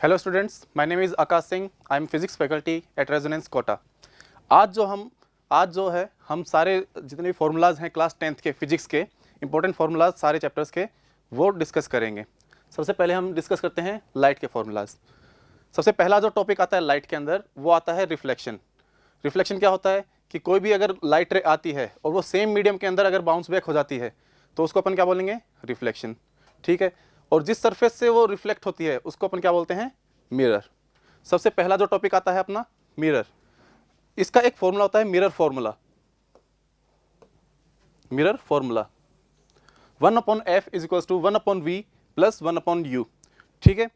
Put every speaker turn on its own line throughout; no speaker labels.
Hello students, my name is Akash Singh. I am physics faculty at Resonance Kota. आज जो है हम सारे जितने भी फार्मूलाज हैं क्लास 10th के फिजिक्स के इंपॉर्टेंट फार्मूलाज सारे चैप्टर्स के वो डिस्कस करेंगे। सबसे पहले हम डिस्कस करते हैं लाइट के फार्मूलाज। सबसे पहला जो टॉपिक आता है लाइट के अंदर वो आता है रिफ्लेक्शन। रिफ्लेक्शन क्या होता है कि कोई भी अगर लाइट रे आती है और वो सेम मीडियम के अंदर अगर बाउंस बैक हो जाती है तो उसको अपन क्या बोलेंगे, रिफ्लेक्शन। ठीक है। और जिस सरफेस से वो रिफ्लेक्ट होती है उसको अपन क्या बोलते हैं, मिरर। सबसे पहला जो टॉपिक आता है अपना मिरर, इसका एक फॉर्मूला होता है mirror formula. Mirror formula 1/f is equal to 1/v plus 1/u। ठीक है।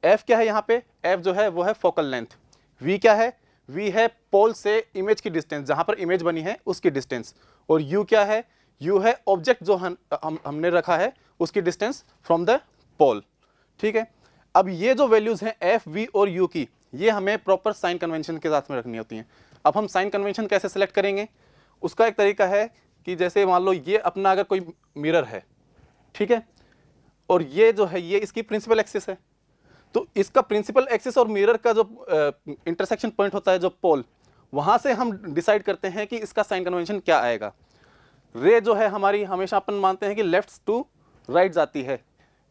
f क्या है यहाँ पे, f जो है वो है फोकल लेंथ। v क्या है, v है पोल से इमेज की डिस्टेंस, जहां पर इमेज बनी है उसकी डिस्टेंस। और u क्या है, u है ऑब्जेक्ट जो हमने रखा है उसकी डिस्टेंस फ्रॉम द पोल। ठीक है। अब ये जो वैल्यूज हैं f, v और u की, ये हमें प्रॉपर साइन कन्वेंशन के साथ में रखनी होती हैं। अब हम साइन कन्वेंशन कैसे सेलेक्ट करेंगे, उसका एक तरीका है कि जैसे मान लो ये अपना अगर कोई मिरर है, ठीक है, और ये जो है ये इसकी प्रिंसिपल एक्सिस है, तो इसका प्रिंसिपल एक्सिस और मिरर का जो इंटरसेक्शन पॉइंट होता है जो पोल, वहां से हम डिसाइड करते हैं कि इसका साइन कन्वेंशन क्या आएगा। रे जो है हमारी हमेशा अपन मानते हैं कि लेफ्ट टू राइट जाती है,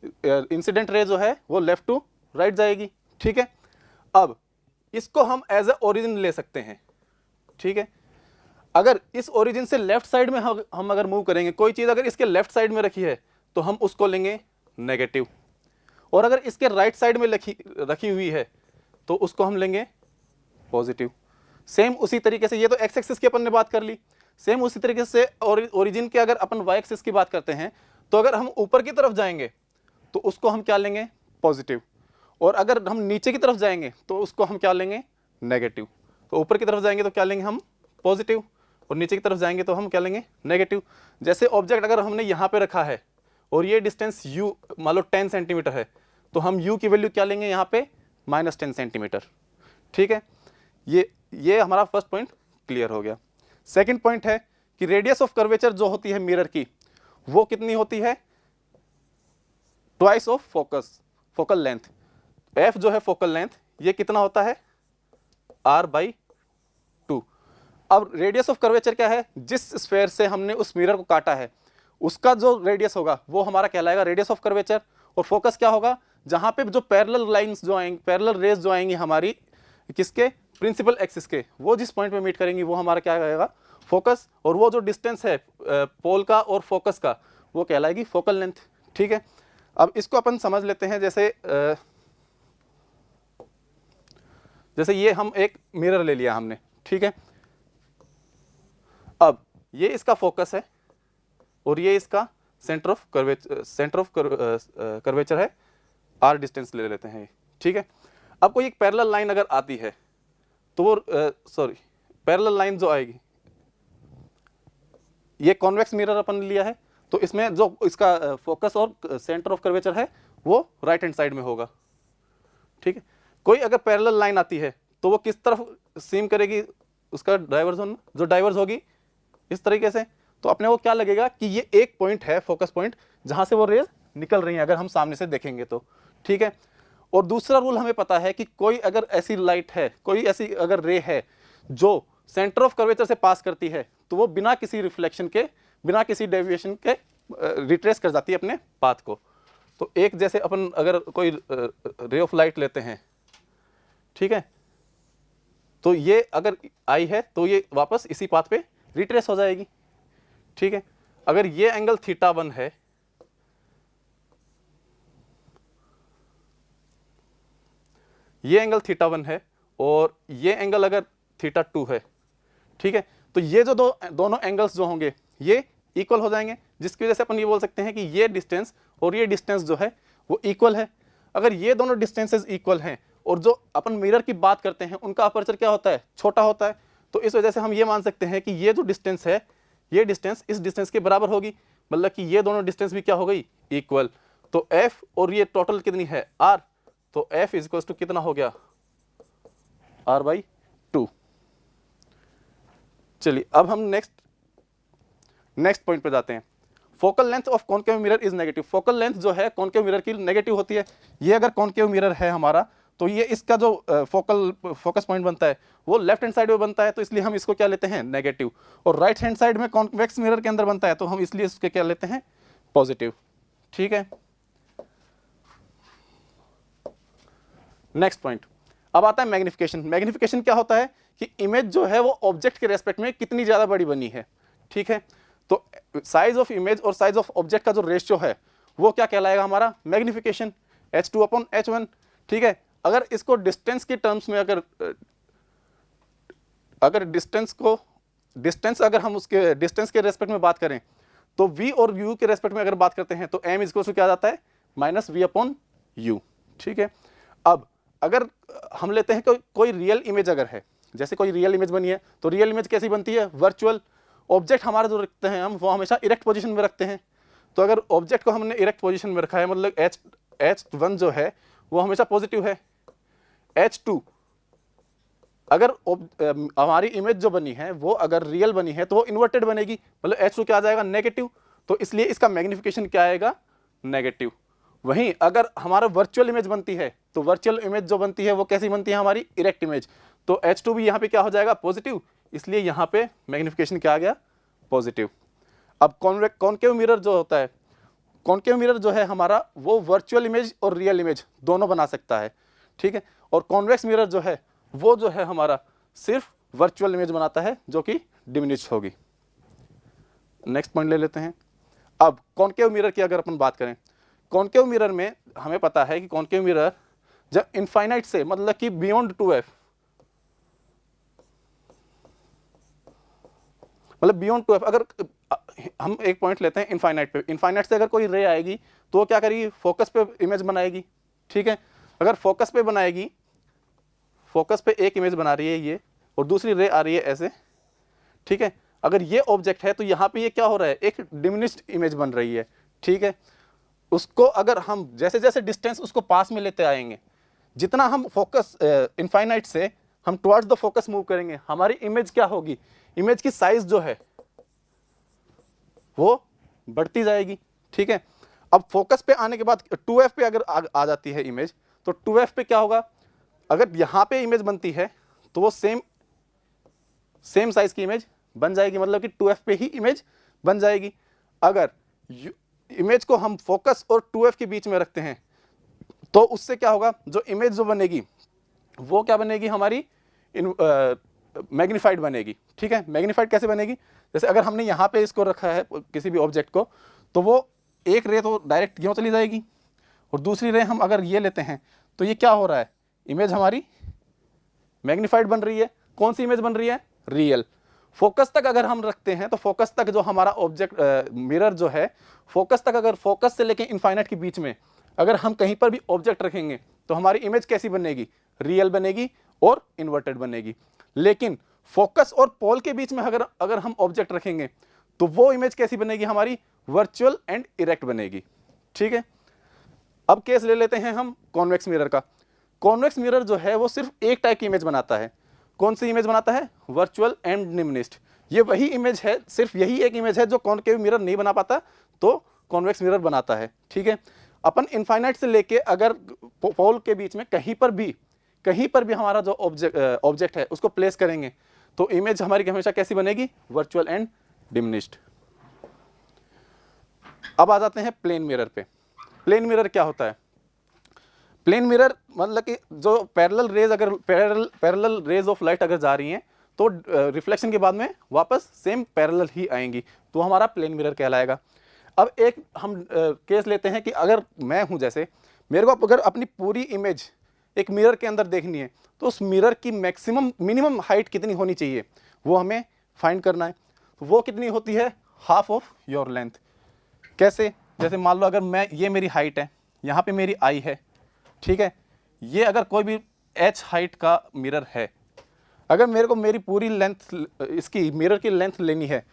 इंसिडेंट रे जो है वो लेफ्ट टू राइट जाएगी। ठीक है। अब इसको हम एज ए ओरिजिन ले सकते हैं। ठीक है। अगर इस ओरिजिन से लेफ्ट साइड में हम अगर मूव करेंगे, कोई चीज अगर इसके लेफ्ट साइड में रखी है तो हम उसको लेंगे नेगेटिव, और अगर इसके राइट साइड में रखी हुई है तो उसको हम लेंगे पॉजिटिव। सेम उसी तरीके से, ये तो एक्स एक्सिस की अपन ने बात कर ली, सेम उसी तरीके से ओरिजिन के अगर अपन वाई एक्सिस की बात करते हैं तो अगर हम ऊपर की तरफ जाएंगे तो उसको हम क्या लेंगे, पॉजिटिव, और अगर हम नीचे की तरफ जाएंगे तो उसको हम क्या लेंगे, नेगेटिव। तो ऊपर की तरफ जाएंगे तो क्या लेंगे हम, पॉजिटिव, और नीचे की तरफ जाएंगे तो हम क्या लेंगे, नेगेटिव। जैसे ऑब्जेक्ट अगर हमने यहाँ पे रखा है और ये डिस्टेंस u मान लो 10 सेंटीमीटर है, तो हम u की वैल्यू क्या लेंगे यहाँ पे, -10 सेंटीमीटर। ठीक है। ये हमारा फर्स्ट पॉइंट क्लियर हो गया। सेकंड पॉइंट है कि रेडियस ऑफ कर्वेचर जो होती है मिरर की, वो कितनी होती है, twice of focal length. f जो है फोकल लेंथ, ये कितना होता है, r/2। अब रेडियस ऑफ कर्वेचर क्या है, जिस स्फेयर से हमने उस मिरर को काटा है उसका जो रेडियस होगा वो हमारा कहलाएगा रेडियस ऑफ कर्वेचर। और फोकस क्या होगा, जहां पे जो पैरेलल लाइंस जो आएंगी, पैरेलल रेज जो आएंगी हमारी किसके, प्रिंसिपल एक्सिस के, वो जिस पॉइंट पे मीट करेंगी वो हमारा क्या कहेगा, फोकस। और वो जो डिस्टेंस है पोल का और फोकस का वो कहलाएगी फोकल लेंथ। ठीक है। अब इसको अपन समझ लेते हैं, जैसे ये हम एक मिरर ले लिया हमने। ठीक है। अब ये इसका फोकस है और ये इसका सेंटर ऑफ कर्वेचर है, r डिस्टेंस ले लेते हैं। ठीक है। अब कोई एक पैरेलल लाइन अगर आती है तो वो पैरेलल लाइन जो आएगी, ये कॉन्वेक्स मिरर अपन लिया है, तो इसमें जो इसका फोकस और सेंटर ऑफ कर्वेचर है वो राइट हैंड साइड में होगा। ठीक है। कोई अगर पैरेलल लाइन आती है तो वो किस तरफ सीम करेगी, उसका डाइवर्जन जो डाइवर्स होगी इस तरीके से, तो अपने को क्या लगेगा कि ये एक पॉइंट है, फोकस पॉइंट, जहां से वो रेज निकल रही हैं अगर हम सामने से देखेंगे तो। ठीक है। और दूसरा रूल हमें पता है कि कोई अगर ऐसी लाइट है, कोई ऐसी अगर रे है जो सेंटर ऑफ कर्वेचर से पास करती है तो वो बिना किसी रिफ्लेक्शन के, बिना किसी डेविएशन के रिट्रेस कर जाती है अपने पाथ को। तो एक जैसे अपन अगर कोई रे ऑफ लाइट लेते हैं, ठीक है, तो ये अगर आई है तो ये वापस इसी पाथ पे रिट्रेस हो जाएगी। ठीक है। अगर ये एंगल θ1 है, ये एंगल θ1 है और ये एंगल अगर θ2 है, ठीक है, तो ये जो दोनों एंगल्स जो होंगे ये इक्वल हो जाएंगे, जिसकी वजह से अपन ये बोल सकते हैं कि ये डिस्टेंस और ये डिस्टेंस जो है वो इक्वल है। अगर ये दोनों डिस्टेंसेस इक्वल हैं और जो अपन मिरर की बात करते हैं उनका अपर्चर क्या होता है, छोटा होता है, तो इस वजह से हम ये मान सकते हैं कि ये जो डिस्टेंस है ये डिस्टेंस इस डिस्टेंस के बराबर होगी, मतलब कि ये दोनों डिस्टेंस भी क्या हो गई, इक्वल। तो f और ये टोटल कितनी है, r, तो f इज इक्वल टू कितना हो गया, r/2। चलिए अब हम नेक्स्ट पॉइंट पे जाते हैं। Focal length of concave mirror is negative. Focal length जो है कॉनकेव मिरर की नेगेटिव होती है। ये अगर कॉनकेव मिरर है हमारा तो ये इसका जो फोकस पॉइंट बनता है वो लेफ्ट हैंड साइड में बनता है, तो इसलिए हम इसको क्या लेते हैं, नेगेटिव। और राइट हैंड साइड में कॉन्वेक्स मिरर के अंदर बनता है, तो हम इसलिए इसके क्या लेते हैं, पॉजिटिव। ठीक है, नेक्स्ट पॉइंट। अब आता है मैग्निफिकेशन। मैग्निफिकेशन क्या होता है कि इमेज जो है वो ऑब्जेक्ट के रेस्पेक्ट में कितनी ज़्यादा बड़ी बनी है। ठीक है, तो साइज ऑफ इमेज और साइज ऑफ ऑब्जेक्ट का जो रेशियो है वो क्या कहलाएगा, हमारा मैग्निफिकेशन, H2/H1। ठीक है, अगर इसको डिस्टेंस के टर्म्स में अगर डिस्टेंस अगर हम उसके डिस्टेंस के रेस्पेक्ट में बात करें तो v और u के रेस्पेक्ट में अगर बात करते हैं तो m इक्वल टू क्या आ जाता है, -v/u। ठीक है, अब अगर हम लेते हैं कोई रियल इमेज अगर है, जैसे कोई रियल इमेज बनी है, तो रियल इमेज कैसी बनती है, वर्चुअल। ऑब्जेक्ट हमारा जो रखते हैं हम, वो हमेशा इरेक्ट पोजीशन में रखते हैं। तो अगर ऑब्जेक्ट को हमने इरेक्ट पोजीशन में रखा है, मतलब H1 जो है वो हमेशा पॉजिटिव है। H2 अगर हमारी इमेज जो बनी है वो अगर रियल बनी है तो वो इन्वर्टेड बनेगी, मतलब H2 क्या आ जाएगा, नेगेटिव। तो इसलिए इसका मैग्निफिकेशन क्या आएगा, नेगेटिव। वहीं अगर हमारा वर्चुअल इमेज बनती है तो वर्चुअल इमेज जो बनती है वो कैसी बनती है, हमारी इरेक्ट इमेज। तो H2 भी यहाँ पे क्या हो जाएगा, पॉजिटिव, इसलिए यहाँ पे मैग्निफिकेशन क्या आ गया, पॉजिटिव। अब कॉनकेव मिरर जो होता है, कॉनकेव मिरर जो है हमारा वो वर्चुअल इमेज और रियल इमेज दोनों बना सकता है। ठीक है, और कॉन्वेक्स मिरर जो है वो जो है हमारा सिर्फ वर्चुअल इमेज बनाता है जो कि डिमिनिश होगी। नेक्स्ट पॉइंट ले लेते हैं। अब कॉनकेव मिरर की अगर अपन बात करें, कॉनकेव मिरर में हमें पता है कि कॉनकेव मिरर जब इनफाइनाइट से, मतलब कि बियॉन्ड 2f, मतलब बियॉन्ड 2f, अगर हम एक पॉइंट लेते हैं इनफाइनाइट पे, इनफाइनाइट से अगर कोई रे आएगी तो वो क्या करेगी, फोकस पे इमेज बनाएगी। ठीक है, अगर फोकस पे बनाएगी, फोकस पे एक इमेज बना रही है ये, और दूसरी रे आ रही है ऐसे। ठीक है, अगर ये ऑब्जेक्ट है तो यहाँ पे ये क्या हो रहा है, एक डिमिनिश्ड इमेज बन रही है। ठीक है, उसको अगर हम जैसे जैसे डिस्टेंस उसको पास में लेते आएंगे, जितना हम फोकस इनफाइनाइट से हम टुवर्ड्स द फोकस मूव करेंगे, हमारी इमेज क्या होगी, इमेज की साइज जो है वो बढ़ती जाएगी। ठीक है, अब फोकस पे आने के बाद 2f पे अगर आ जाती है इमेज, तो 2f पे क्या होगा, अगर यहाँ पे इमेज बनती है तो वो सेम साइज की इमेज बन जाएगी, मतलब कि 2f पे ही इमेज बन जाएगी। अगर इमेज को हम फोकस और 2f के बीच में रखते हैं तो उससे क्या होगा, जो इमेज जो बनेगी वो क्या बनेगी, हमारी मैग्नीफाइड बनेगी। ठीक है, मैग्नीफाइड कैसे बनेगी, जैसे अगर हमने यहाँ पे इसको रखा है किसी भी ऑब्जेक्ट को, तो वो एक रे तो डायरेक्ट यूँ चली जाएगी, और दूसरी रे हम अगर ये लेते हैं तो ये क्या हो रहा है, इमेज हमारी मैग्नीफाइड बन रही है। कौन सी इमेज बन रही है, रियल। फोकस तक अगर हम रखते हैं तो फोकस तक जो हमारा ऑब्जेक्ट मिरर जो है, फोकस तक, अगर फोकस से लेके इनफाइनाइट के बीच में अगर हम कहीं पर भी ऑब्जेक्ट रखेंगे तो हमारी इमेज कैसी बनेगी, रियल बनेगी और इन्वर्टेड बनेगी। लेकिन फोकस और पोल के बीच में अगर हम ऑब्जेक्ट रखेंगे तो वो इमेज कैसी बनेगी, हमारी वर्चुअल एंड इरेक्ट बनेगी। ठीक है, अब केस ले लेते हैं हम कॉन्वेक्स मिरर का। कॉन्वेक्स मिरर जो है वो सिर्फ एक टाइप की इमेज बनाता है। कौन सी इमेज बनाता है, वर्चुअल एंड डिमिनिश्ड। ये वही इमेज है, सिर्फ यही एक इमेज है जो कॉनकेव मिरर नहीं बना पाता, तो कॉन्वेक्स मिरर बनाता है। ठीक है, अपन इनफाइनाइट से लेके अगर पोल के बीच में कहीं पर भी हमारा जो ऑब्जेक्ट है उसको प्लेस करेंगे तो इमेज हमारी हमेशा कैसी बनेगी, वर्चुअल एंड डिमिनिश्ड। अब आ जाते हैं प्लेन मिरर पे। प्लेन मिरर क्या होता है, प्लेन मिरर मतलब कि जो पैरेलल रेज ऑफ लाइट अगर जा रही हैं तो रिफ्लेक्शन के बाद में वापस सेम पैरेलल ही आएंगी, तो हमारा प्लेन मिरर कहलाएगा। अब एक हम केस लेते हैं कि अगर मैं हूं, जैसे मेरे को अगर अपनी पूरी इमेज एक मिरर के अंदर देखनी है तो उस मिरर की मिनिमम हाइट कितनी होनी चाहिए वो हमें फाइंड करना है। तो वो कितनी होती है, हाफ ऑफ योर लेंथ। कैसे, जैसे मान लो अगर ये मेरी हाइट है, यहाँ पे मेरी आई है। ठीक है, ये अगर कोई भी h हाइट का मिरर है, अगर मेरे को मेरी पूरी लेंथ, इसकी मिरर की लेंथ लेनी है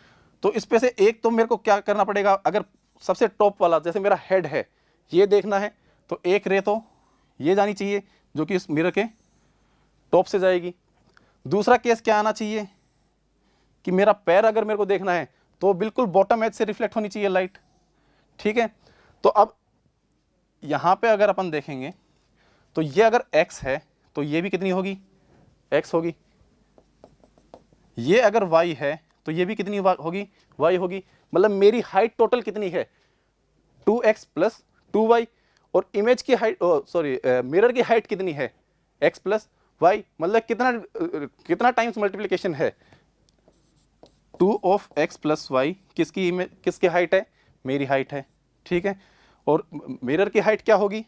तो इस पे से एक तो मेरे को क्या करना पड़ेगा, अगर सबसे टॉप वाला जैसे मेरा हेड है ये देखना है तो एक रे तो ये जानी चाहिए जो कि इस मिरर के टॉप से जाएगी। दूसरा केस क्या आना चाहिए कि मेरा पैर अगर मेरे को देखना है तो बिल्कुल बॉटम एज से रिफ्लेक्ट होनी चाहिए लाइट। ठीक है, तो अब यहाँ पे अगर अपन देखेंगे तो ये अगर x है तो ये भी कितनी होगी, x होगी। ये अगर y है तो ये भी कितनी होगी, y होगी। मतलब मेरी हाइट टोटल कितनी है, 2x प्लस 2y। और इमेज की हाइट, सॉरी मिरर की हाइट कितनी है, x प्लस y। मतलब कितना टाइम्स मल्टीप्लिकेशन है, 2 ऑफ x प्लस वाई। किसकी हाइट है, मेरी हाइट है, ठीक है। और मिरर की हाइट क्या होगी,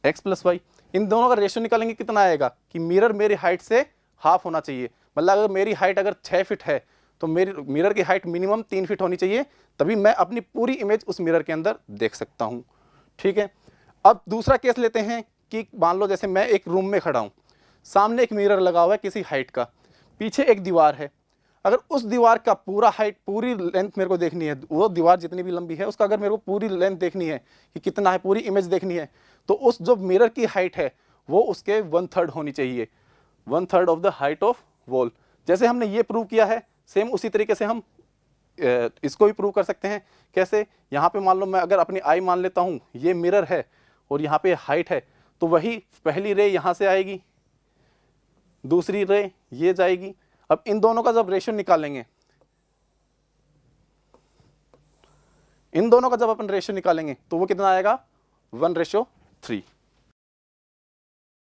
x प्लस वाई। इन दोनों का रेशियो निकालेंगे, कितना आएगा कि मिरर मेरी हाइट से हाफ होना चाहिए। मतलब अगर मेरी हाइट अगर 6 फीट है तो मेरी मिरर की हाइट मिनिमम 3 फीट होनी चाहिए, तभी मैं अपनी पूरी इमेज उस मिरर के अंदर देख सकता हूं, ठीक है। अब दूसरा केस लेते हैं कि मान लो जैसे मैं एक रूम में खड़ा हूं, सामने एक मिरर लगा हुआ है किसी हाइट का, पीछे एक दीवार है। अगर उस दीवार का पूरा हाइट, पूरी लेंथ मेरे को देखनी है, वो दीवार जितनी भी लंबी है उसका अगर मेरे को पूरी लेंथ देखनी है कि कितना है, पूरी इमेज देखनी है, तो उस जो मिरर की हाइट है वो उसके 1/3 होनी चाहिए, 1/3 of the height of wall. जैसे हमने ये प्रूव किया है, सेम उसी तरीके से हम इसको भी प्रूव कर सकते हैं। कैसे, यहाँ पे मान लो मैं अगर अपनी आई मान लेता हूँ, ये मिरर है और यहाँ पे हाइट है, तो वही पहली रे यहाँ से आएगी, दूसरी रे ये जाएगी। अब इन दोनों का जब रेशियो निकालेंगे, इन दोनों का जब अपन रेशियो निकालेंगे तो वो कितना आएगा, 1:3।